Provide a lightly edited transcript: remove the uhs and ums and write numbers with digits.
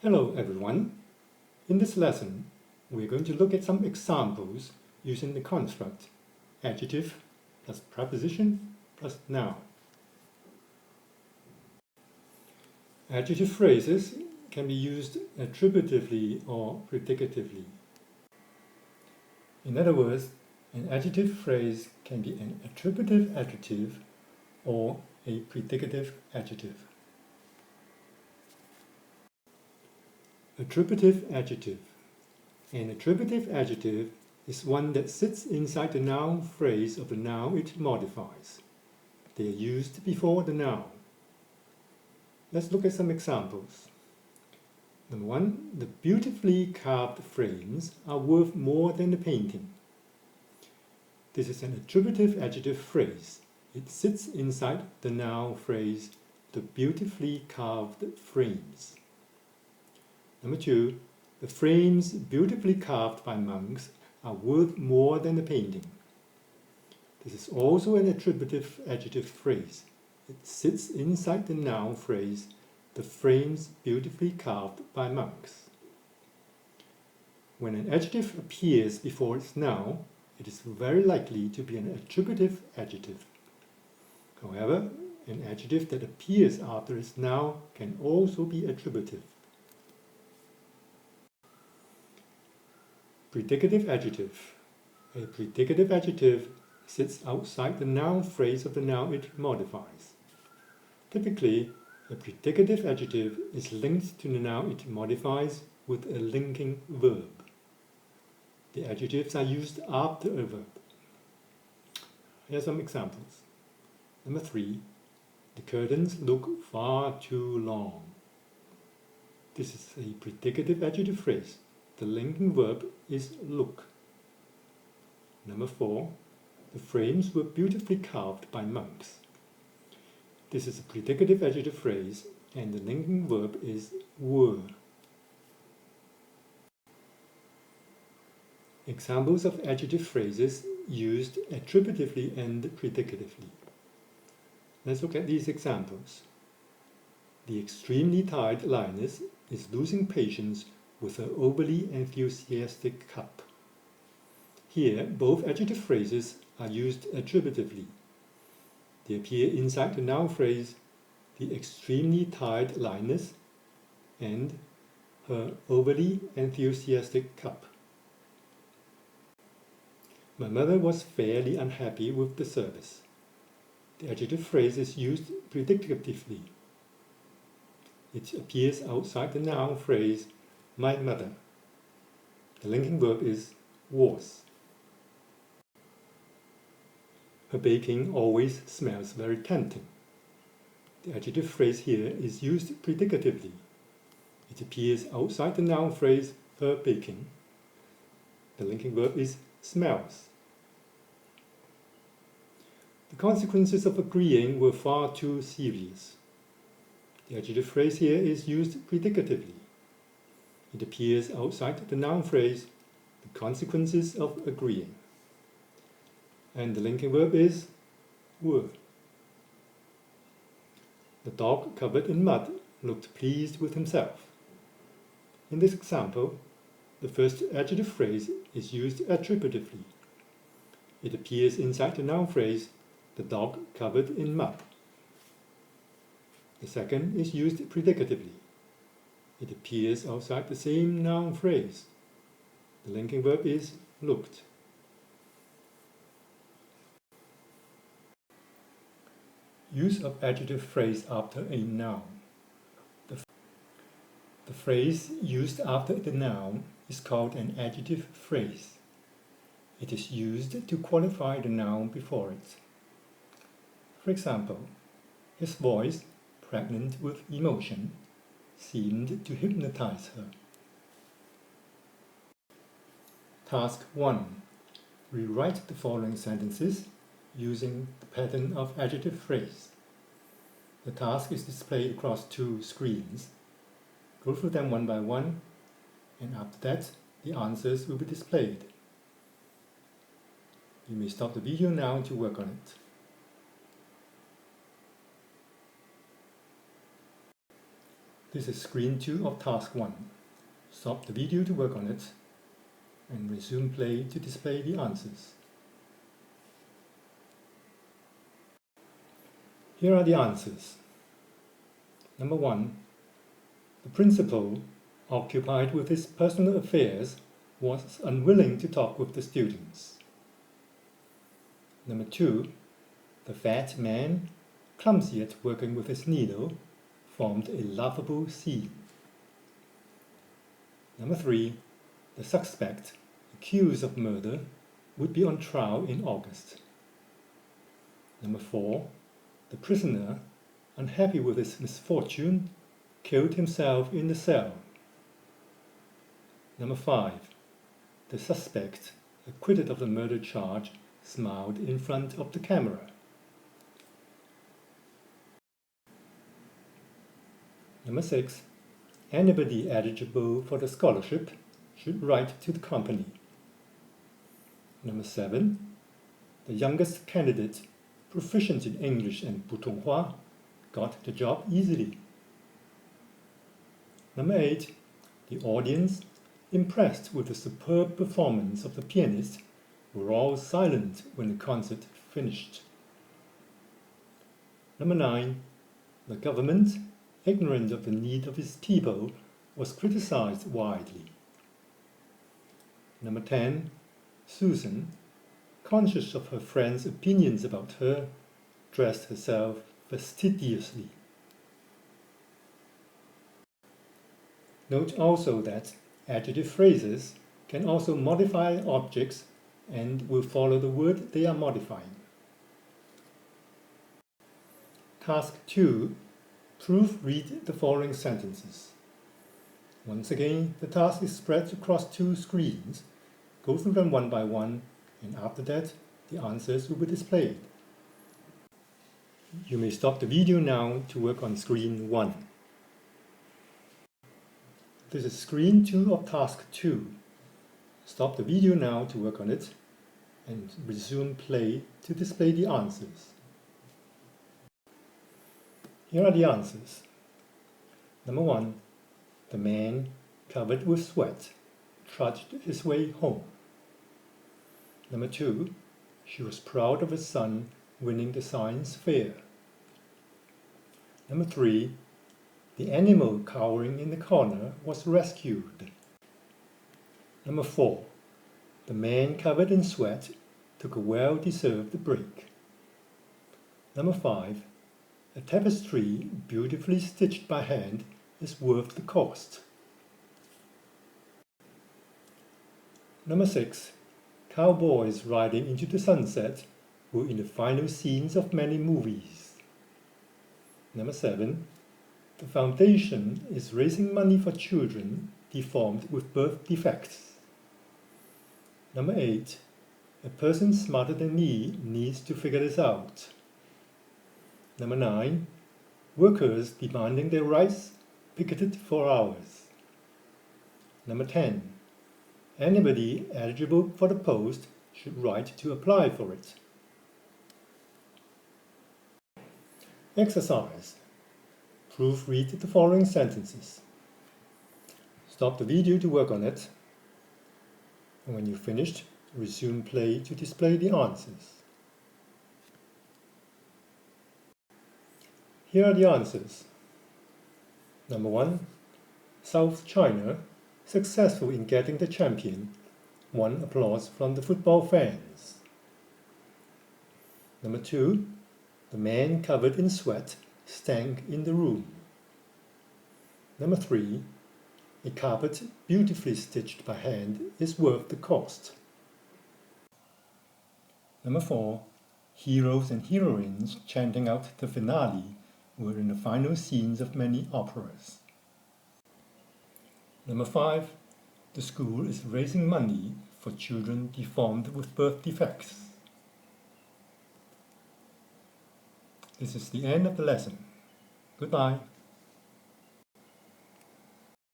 Hello everyone. In this lesson, we're going to look at some examples using the construct adjective plus preposition plus noun. Adjective phrases can be used attributively or predicatively. In other words, an adjective phrase can be an attributive adjective or a predicative adjective. Attributive adjective. An attributive adjective is one that sits inside the noun phrase of the noun it modifies. They are used before the noun. Let's look at some examples. Number one, the beautifully carved frames are worth more than the painting. This is an attributive adjective phrase. It sits inside the noun phrase, the beautifully carved frames. Number two, the frames beautifully carved by monks are worth more than the painting. This is also an attributive adjective phrase. It sits inside the noun phrase, the frames beautifully carved by monks. When an adjective appears before its noun, it is very likely to be an attributive adjective. However, an adjective that appears after its noun can also be attributive. Predicative adjective. A predicative adjective sits outside the noun phrase of the noun it modifies. Typically, a predicative adjective is linked to the noun it modifies with a linking verb. The adjectives are used after a verb. Here are some examples. Number three, the curtains look far too long. This is a predicative adjective phrase. The linking verb is look. Number four, the frames were beautifully carved by monks. This is a predicative adjective phrase and the linking verb is were. Examples of adjective phrases used attributively and predicatively. Let's look at these examples. The extremely tired lioness is losing patience with her overly enthusiastic cup. Here, both adjective phrases are used attributively. They appear inside the noun phrase, the extremely tired lioness, and her overly enthusiastic cup. My mother was fairly unhappy with the service. The adjective phrase is used predicatively. It appears outside the noun phrase, my mother. The linking verb is was. Her baking always smells very tempting. The adjective phrase here is used predicatively. It appears outside the noun phrase, her baking. The linking verb is smells. The consequences of agreeing were far too serious. The adjective phrase here is used predicatively. It appears outside the noun phrase, the consequences of agreeing. And the linking verb is were. The dog covered in mud looked pleased with himself. In this example, the first adjective phrase is used attributively. It appears inside the noun phrase, the dog covered in mud. The second is used predicatively. It appears outside the same noun phrase. The linking verb is looked. Use of adjective phrase after a noun. The phrase used after the noun is called an adjective phrase. It is used to qualify the noun before it. For example, his voice, pregnant with emotion, seemed to hypnotize her. Task 1. Rewrite the following sentences using the pattern of adjective phrase. The task is displayed across two screens. Go through them one by one, and after that, the answers will be displayed. You may stop the video now to work on it. This is screen 2 of task 1. Stop the video to work on it and resume play to display the answers. Here are the answers. Number 1. The principal, occupied with his personal affairs, was unwilling to talk with the students. Number 2. The fat man, clumsy at working with his needle, formed a laughable scene. Number 3. The suspect, accused of murder, would be on trial in August. Number 4. The prisoner, unhappy with his misfortune, killed himself in the cell. Number 5. The suspect, acquitted of the murder charge, smiled in front of the camera. Number 6. Anybody eligible for the scholarship should write to the company. Number 7. The youngest candidate, proficient in English and Putonghua, got the job easily. Number 8. The audience, impressed with the superb performance of the pianist, were all silent when the concert finished. Number 9. The government, ignorant of the need of its people, was criticized widely. Number 10. Susan, conscious of her friends' opinions about her, dressed herself fastidiously. Note also that adjective phrases can also modify objects and will follow the word they are modifying. Task 2. Proofread the following sentences. Once again, the task is spread across 2 screens. Go through them one by one, and after that, the answers will be displayed. You may stop the video now to work on screen 1. This is screen 2 of task 2. Stop the video now to work on it and resume play to display the answers. Here are the answers. Number 1. The man, covered with sweat, trudged his way home. Number 2. She was proud of her son winning the science fair. Number 3. The animal cowering in the corner was rescued. Number 4. The man covered in sweat took a well-deserved break. Number 5. A tapestry beautifully stitched by hand is worth the cost. Number 6. Cowboys riding into the sunset were in the final scenes of many movies. Number 7. The foundation is raising money for children deformed with birth defects. Number 8. A person smarter than me needs to figure this out. Number 9. Workers demanding their rights picketed for hours. Number 10. Anybody eligible for the post should write to apply for it. Exercise. Proofread the following sentences. Stop the video to work on it, and when you've finished, resume play to display the answers. Here are the answers. Number 1. South China, successful in getting the champion, won applause from the football fans. Number 2. The man covered in sweat stank in the room. Number 3. A carpet beautifully stitched by hand is worth the cost. Number 4. Heroes and heroines chanting out the finale were in the final scenes of many operas. Number 5. The school is raising money for children deformed with birth defects. This is the end of the lesson. Goodbye.